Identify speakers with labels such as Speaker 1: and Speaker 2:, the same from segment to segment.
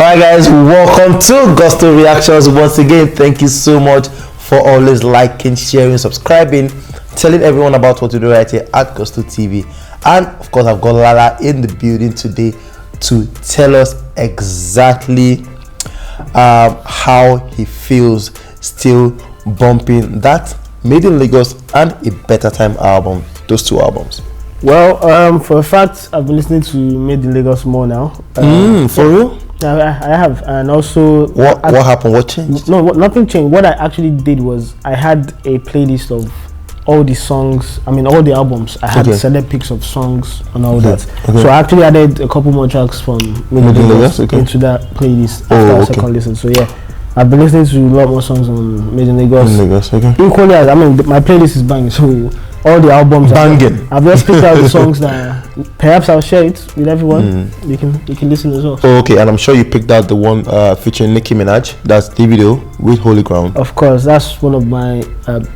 Speaker 1: Alright guys, welcome to Gusto Reactions. Once again, thank you so much for always liking, sharing, subscribing, telling everyone about what we do right here at Gusto TV. And of course, I've got Lala in the building today to tell us exactly how he feels still bumping that Made in Lagos and A Better Time album, those two albums.
Speaker 2: Well, for a fact, I've been listening to Made in Lagos more now.
Speaker 1: For real?
Speaker 2: I have, and also
Speaker 1: what happened? What changed?
Speaker 2: No, nothing changed. What I actually did was I had a playlist of all the songs. I mean, all the albums. I had select picks of songs and all that. So I actually added a couple more tracks from Made in Lagos into that playlist after a second listen. So yeah, I've been listening to a lot more songs on Made in Lagos. Equally as, I mean, my playlist is banging. So all the albums
Speaker 1: banging.
Speaker 2: I've just picked out the songs that perhaps I'll share it with everyone. You can listen as well.
Speaker 1: Okay, and I'm sure you picked out the one featuring Nicki Minaj. That's Davido with Holy Ground.
Speaker 2: Of course, that's one of my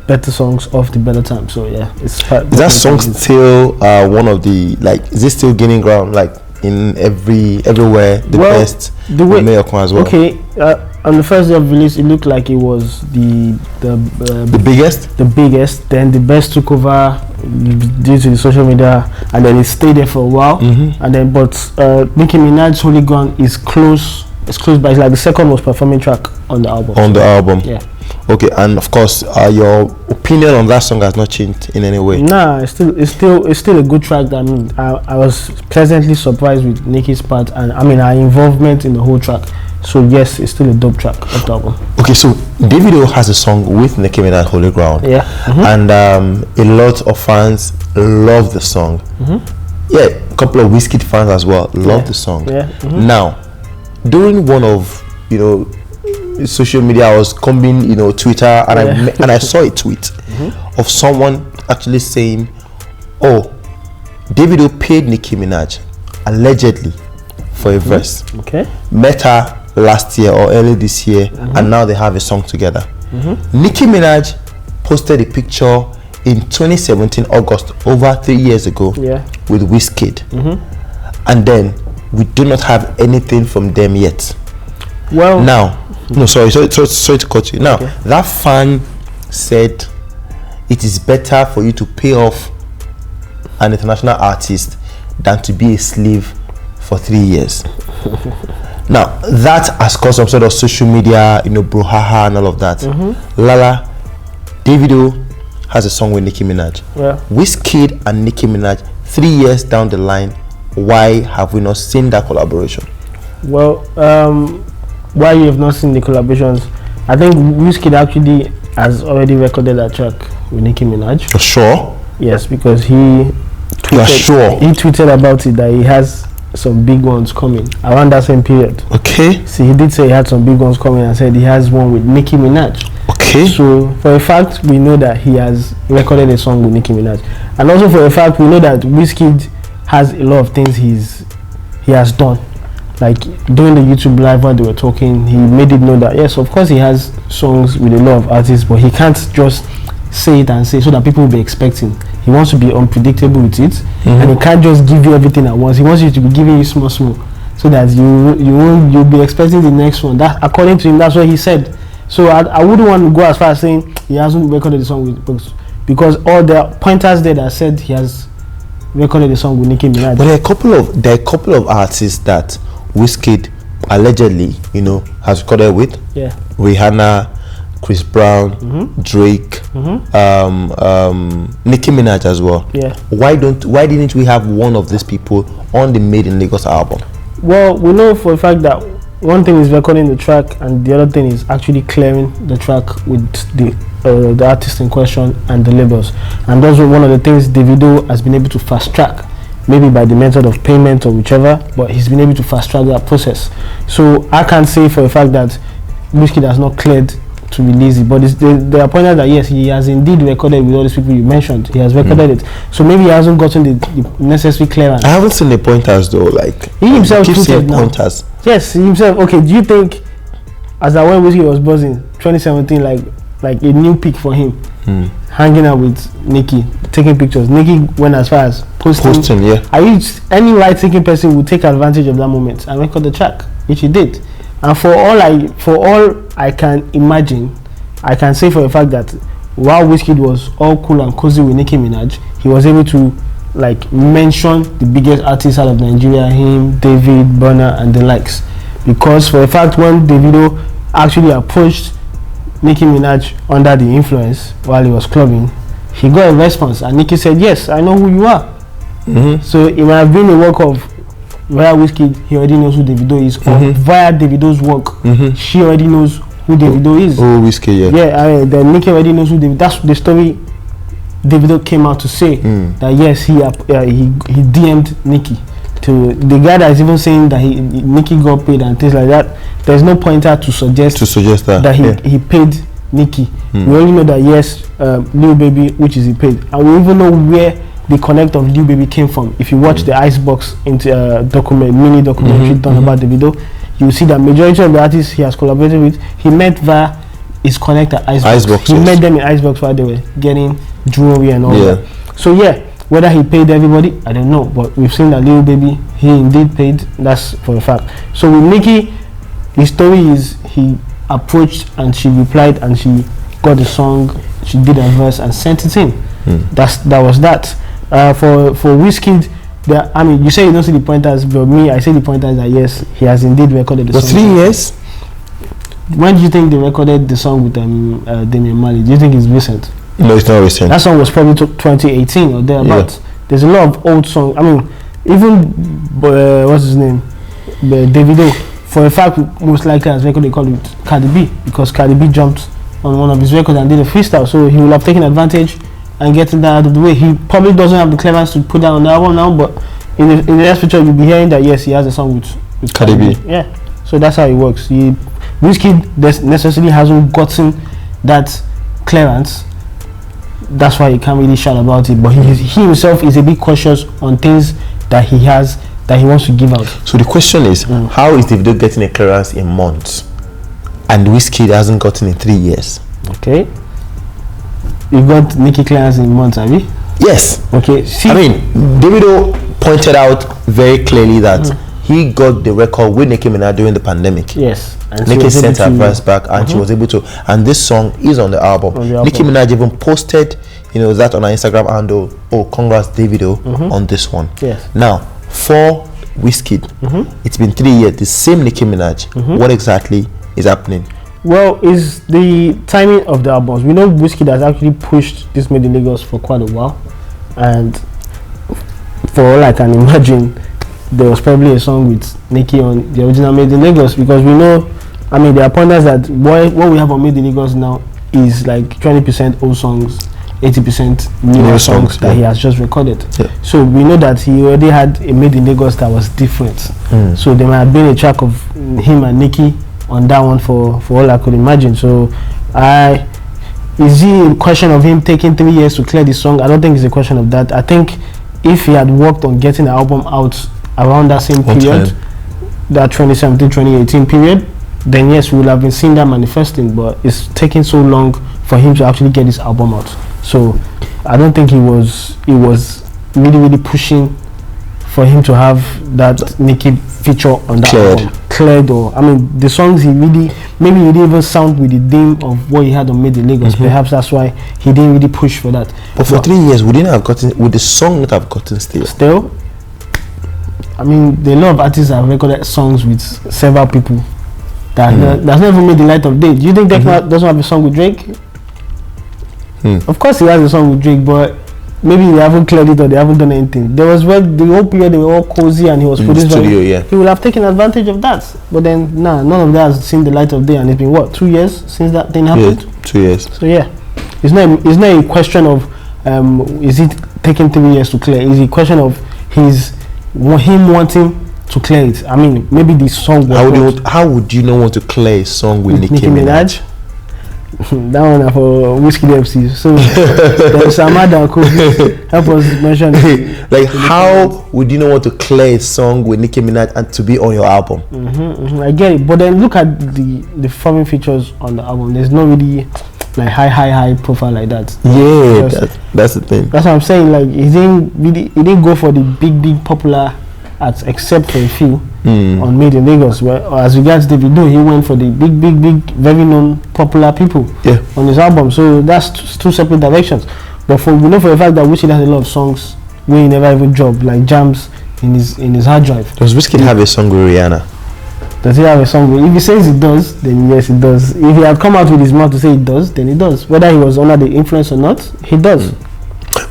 Speaker 2: better songs of the Better Time. So yeah, it's
Speaker 1: is that song still one of the, like, is it still gaining ground, like in everywhere, the best the way as well?
Speaker 2: Okay, on the first day of release, it looked like it was the biggest. Then the best took over due to the social media, and then it stayed there for a while. And then, but Nicki Minaj's Holy Ground is close. It's close, but it's like the second most performing track on the album. Yeah.
Speaker 1: Okay, and of course, your opinion on that song has not changed in any way.
Speaker 2: Nah, it's still a good track. I mean, I was pleasantly surprised with Nicki's part, and I mean her involvement in the whole track. So yes, it's still a dope track of the album.
Speaker 1: Okay, so Davido has a song with Nicki Minaj, Holy Ground.
Speaker 2: Yeah.
Speaker 1: And a lot of fans love the song. Yeah, a couple of WIZKID fans as well love the song.
Speaker 2: Yeah.
Speaker 1: Now, during one of social media, I was combing Twitter, and I saw a tweet of someone actually saying, "Oh, Davido paid Nicki Minaj allegedly for a verse. Met her last year or early this year, and now they have a song together." Nicki Minaj posted a picture in 2017 August, over 3 years ago, with WIZKID, and then we do not have anything from them yet.
Speaker 2: Well,
Speaker 1: now, no, sorry to cut you. Now, that fan said it is better for you to pay off an international artist than to be a slave for 3 years. Now, that has caused some sort of social media, brouhaha and all of that. Lala, Davido has a song with Nicki Minaj. WIZKID and Nicki Minaj, 3 years down the line, why have we not seen that collaboration?
Speaker 2: Well, why you have not seen the collaborations? I think WIZKID actually has already recorded that track with Nicki Minaj.
Speaker 1: You're sure?
Speaker 2: Yes, because he tweeted about it that he has some big ones coming around that same period.
Speaker 1: Okay.
Speaker 2: See, he did say he had some big ones coming and said he has one with Nicki Minaj.
Speaker 1: Okay.
Speaker 2: So for a fact, we know that he has recorded a song with Nicki Minaj, and also for a fact, we know that WIZKID has a lot of things he has done. Like during the YouTube live while they were talking, he made it known that yes, of course he has songs with a lot of artists, but he can't just say it and say so that people will be expecting. He wants to be unpredictable with it, and he can't just give you everything at once. He wants you to be giving you small, so that you'll be expecting the next one. That, according to him, that's what he said. So I wouldn't want to go as far as saying he hasn't recorded the song with Brooks, because all the pointers there that said he has recorded the song with Nicki Minaj.
Speaker 1: But there are a couple of artists that WIZKID allegedly, has recorded with. Rihanna, Chris Brown, Drake, Nicki Minaj as well. Why didn't we have one of these people on the Made in Lagos album? Well,
Speaker 2: we know for a fact that one thing is recording the track, and the other thing is actually clearing the track with the artist in question and the labels. And those were one of the things Davido has been able to fast track, maybe by the method of payment or whichever, but he's been able to fast track that process. So I can't say for a fact that WIZKID has not cleared to release it, but there are pointers that yes, he has indeed recorded with all these people you mentioned. He has recorded it, so maybe he hasn't gotten the necessary clearance.
Speaker 1: I haven't seen the pointers though. Like
Speaker 2: he himself tweeted
Speaker 1: pointers.
Speaker 2: Yes, he himself. Okay, do you think, as that when WIZKID was buzzing 2017, like a new peak for him, hanging out with Nicki, taking pictures? Nicki went as far as posting.
Speaker 1: Yeah.
Speaker 2: Any right-thinking person would take advantage of that moment and record the track, which he did. And for all I can imagine, I can say for a fact that while WIZKID was all cool and cozy with Nicki Minaj, he was able to like mention the biggest artists out of Nigeria, him, David, Burna, and the likes. Because for a fact, when Davido actually approached Nicki Minaj under the influence while he was clubbing, he got a response, and Nicki said, "Yes, I know who you are." So it might have been a work of via WIZKID, he already knows who Davido is, or via Davido's work, she already knows who Davido is.
Speaker 1: Oh, WIZKID, yeah.
Speaker 2: Yeah, I mean, then Nicki already knows who Davido. That's the story Davido came out to say, that yes, he DM'd Nicki. To the guy that is even saying that Nicki got paid and things like that. There's no pointer to suggest that he paid Nicki. We only know that yes, Lil Baby, which is he paid, and we even know where the connect of Lil Baby came from. If you watch the Icebox into mini documentary done about Davido, you will see that majority of the artists he has collaborated with, he met via his connect at Icebox. He met them in Icebox while they were getting jewelry and all that. So yeah, whether he paid everybody, I don't know, but we've seen that Lil Baby, he indeed paid. That's for a fact. So with Nicki, the story is he approached and she replied and she got the song, she did a verse and sent it in. That was that. For WIZKID, I mean, you say you don't see the pointers, but me, I say the pointers that yes, he has indeed recorded the song.
Speaker 1: 3 years?
Speaker 2: When do you think they recorded the song with Damian Marley? Do you think it's recent?
Speaker 1: No, it's not recent.
Speaker 2: That song was probably 2018 or thereabouts. There's a lot of old songs. I mean, even what's his name, Davido, for a fact, most likely has recorded called with Cardi B, because Cardi B jumped on one of his records and did a freestyle, so he will have taken advantage and getting that out of the way. He probably doesn't have the clearance to put that on the album now, but in the next picture you'll be hearing that yes, he has a song with
Speaker 1: Cardi B.
Speaker 2: Yeah, so that's how it works. WIZKID necessarily hasn't gotten that clearance. That's why he can't really shout about it, but he himself is a bit cautious on things that he has that he wants to give out.
Speaker 1: So the question is, how is Davido getting a clearance in months and WIZKID hasn't gotten in 3 years?
Speaker 2: Okay, you got Nicki clearance in months, have you?
Speaker 1: Yes.
Speaker 2: Okay, see,
Speaker 1: I mean, Davido pointed out very clearly that he got the record with Nicki Minaj during the pandemic.
Speaker 2: Yes, and
Speaker 1: Nicki sent her verse back and she was able to, and this song is on the album. Nicki Minaj even posted, that on her Instagram handle. Oh, congrats Davido on this one.
Speaker 2: Yes.
Speaker 1: Now, for WIZKID, it's been 3 years. The same Nicki Minaj. What exactly is happening?
Speaker 2: Well, is the timing of the albums. We know WIZKID has actually pushed this Made in Lagos for quite a while, and for all I can imagine, there was probably a song with Nicki on the original Made in Lagos, because we know, I mean, there are pointers that what we have on Made in Lagos now is like 20% old songs, 80% newer songs that he has just recorded. So we know that he already had a Made in Lagos that was different. So there might have been a track of him and Nicki on that one for all I could imagine. So is it a question of him taking 3 years to clear the song? I don't think it's a question of that. I think if he had worked on getting the album out around that same period, that 2017-2018 period, then yes, we would have been seeing that manifesting, but it's taking so long for him to actually get this album out. So I don't think he was really pushing for him to have that Nicki feature on that album cleared. Or I mean, the songs maybe he didn't even sound with the theme of what he had on Made in Lagos. Perhaps that's why he didn't really push for that.
Speaker 1: But for 3 years, would the song not have gotten still?
Speaker 2: I mean, the lot of artists have recorded songs with several people that that's never made the light of day. Do you think Drake doesn't have a song with Drake? Of course he has a song with Drake, but maybe they haven't cleared it or they haven't done anything. There was the whole period they were all cozy and he was producing. He would have taken advantage of that. But then none of that has seen the light of day, and it's been what, 2 years since that thing happened?
Speaker 1: 2 years.
Speaker 2: So yeah, it's not a question of is it taking 3 years to clear. It's a question of him wanting to clear it. I mean, maybe the song was
Speaker 1: how would you not want to clear a song with Nicki Minaj?
Speaker 2: That one for WIZKID FC. So there's Samada could help us mention
Speaker 1: like how would you not want to clear a song with Nicki Minaj and to be on your album?
Speaker 2: I get it, but then look at the foreign features on the album. There's no really like high profile like that.
Speaker 1: That's the thing.
Speaker 2: That's what I'm saying. Like he didn't go for the big popular acts except for a few. on Made in Lagos. Where, as regards Davido, he went for the big, very known, popular people on his album. So that's two separate directions. But we know for the fact that WIZKID has a lot of songs where he never even dropped, like jams in his hard drive.
Speaker 1: Does WIZKID have a song with Rihanna?
Speaker 2: Does he have a song? If he says it does, then yes, it does. If he had come out with his mouth to say it does, then it does. Whether he was under the influence or not, he does.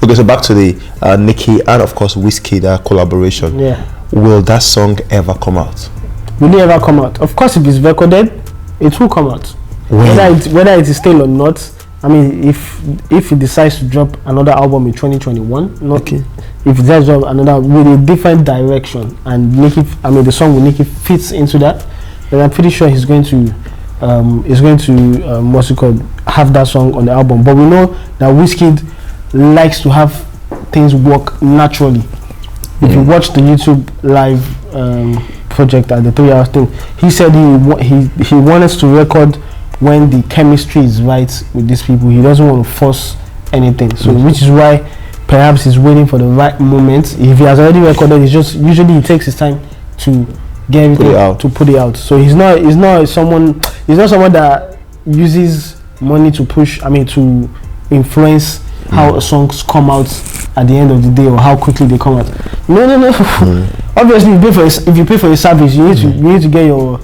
Speaker 1: Okay, so back to the NICKI and of course WIZKID collaboration.
Speaker 2: Yeah.
Speaker 1: Will that song ever come out?
Speaker 2: Will it ever come out? Of course, if it's recorded, it will come out. Whether it is still or not. I mean, if he decides to drop another album in 2021, if he does drop another with a different direction, and the song with NICKI fits into that, then I'm pretty sure he's going to what's it called, have that song on the album. But we know that WIZKID likes to have things work naturally. If you watch the YouTube live project at the 3 hours thing, he said he wanted to record when the chemistry is right with these people. He doesn't want to force anything. So which is why perhaps he's waiting for the right moment. If he has already recorded, it's just usually he takes his time to get everything to put it out. So he's not someone that uses money to to influence how songs come out at the end of the day or how quickly they come out. No. Obviously, if you pay for a service, you need to get your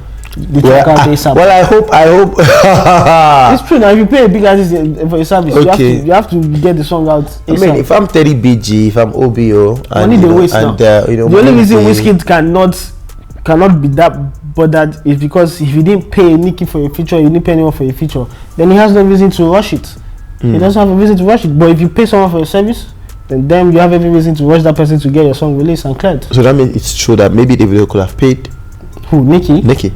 Speaker 2: track out ASAP.
Speaker 1: Well, I hope.
Speaker 2: It's true now. If you pay a big artist for a service, you have to get the song out ASAP.
Speaker 1: I mean, if I'm 30 BG, if I'm OBO,
Speaker 2: and the only reason WIZKID cannot be that bothered is because if you didn't pay NICKI for a feature, you didn't pay anyone for a feature, then he has no reason to rush it. He doesn't have a reason to rush it. But if you pay someone for a service, then you have every reason to rush that person to get your song released and cleared.
Speaker 1: So that means it's true that maybe Davido could have paid.
Speaker 2: Who? NICKI?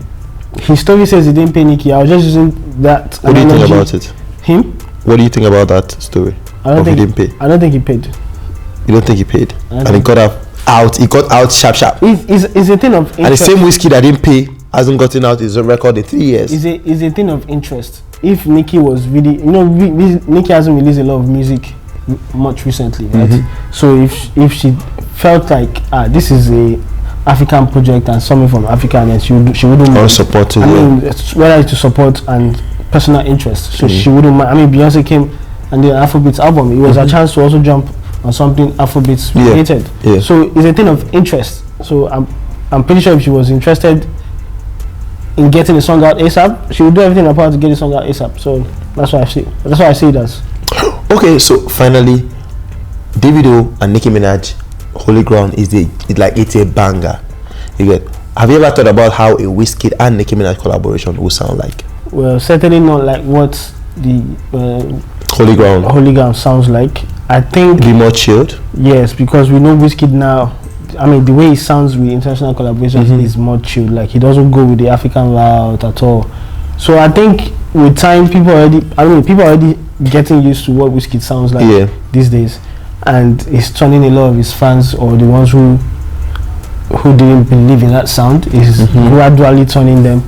Speaker 2: His story says he didn't pay NICKI. I was just using that.
Speaker 1: What do you think about it?
Speaker 2: Him?
Speaker 1: What do you think about that story?
Speaker 2: I don't think
Speaker 1: he didn't pay.
Speaker 2: I don't think he paid.
Speaker 1: You don't think he paid? And he got out. He got out sharp.
Speaker 2: It's a thing of interest.
Speaker 1: And the same WIZKID that didn't pay hasn't gotten out his record in 3 years.
Speaker 2: It's a thing of interest. If NICKI was really, NICKI hasn't released a lot of music much recently, right? So if she felt like this is a African project and something from Africa, and then she wouldn't mind.
Speaker 1: Support it.
Speaker 2: Whether it's to support and personal interest, so she wouldn't mind. I mean, Beyonce came and did an Afrobeats album. It was a chance to also jump on something Afrobeats related. So it's a thing of interest. So I'm pretty sure if she was interested in getting the song out ASAP, she would do everything in her power to get the song out ASAP. So that's what I see it as.
Speaker 1: Okay, so finally, Davido and Nicki Minaj, Holy Ground it's a banger. Have you ever thought about how a WIZKID and Nicki Minaj collaboration will sound like? Well,
Speaker 2: certainly not like what the
Speaker 1: Holy
Speaker 2: Ground sounds like. I think
Speaker 1: be more chilled.
Speaker 2: Yes, because we know WIZKID now. I mean, the way he sounds with international collaborations is more chilled. Like, he doesn't go with the African route at all. So I think with time, people are already getting used to what WIZKID sounds like these days, and he's turning a lot of his fans, or the ones who didn't believe in that sound, is gradually turning them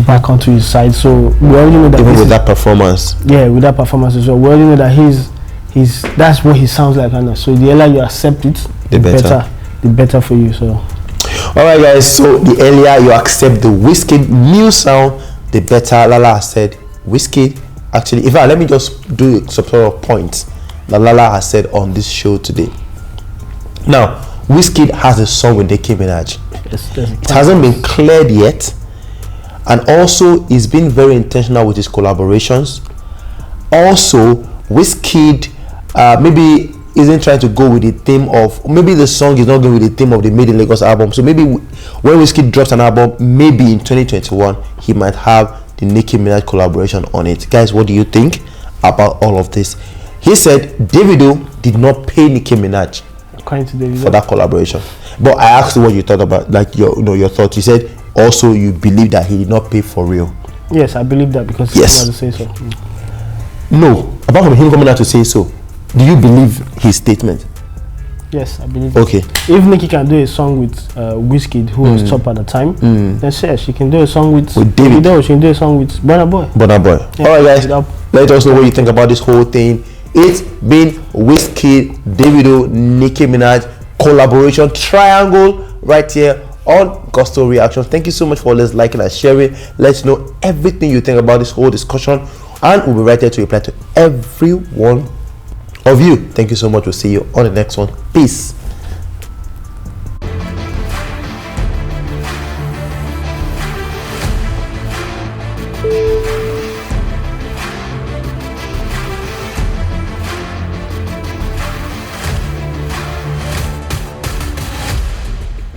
Speaker 2: back onto his side. So we already know that
Speaker 1: with that performance.
Speaker 2: Yeah, with that performance as well. We already know that that's what he sounds like, and so the earlier you accept it, the better for you. So
Speaker 1: alright guys, so the earlier you accept the WIZKID new sound, the better. Lala has said WIZKID actually, in fact, let me just do some sort of points that Lala has said on this show today. Now, WIZKID has a song with Nicki Minaj. It hasn't been cleared yet, and also he's been very intentional with his collaborations. Also, WIZKID maybe isn't trying to go with the theme of, maybe the song is not going with the theme of the Made in Lagos album. So maybe when WIZKID drops an album, maybe in 2021 he might have the Nicki Minaj collaboration on it. Guys, what do you think about all of this? He said Davido did not pay Nicki Minaj for that collaboration. But I asked you what you thought about, like your thoughts. You said also you believe that he did not pay for real.
Speaker 2: Yes, I believe that because he wanted to say so.
Speaker 1: No, apart from him coming out to say so, do you believe his statement?
Speaker 2: Yes, I believe.
Speaker 1: Okay.
Speaker 2: If Nicki can do a song with WIZKID, who was top at the time, then yes, she can do a song with Davido. She can do a song with Burna Boy.
Speaker 1: Yeah. All right, guys. Let us know what you think about this whole thing. It's been WIZKID, Davido, Nicki Minaj collaboration triangle right here on Gusto Reactions. Thank you so much for always liking and sharing. Let us know everything you think about this whole discussion, and we'll be right there to reply to every one of you. Thank you so much. We'll see you on the next one. Peace.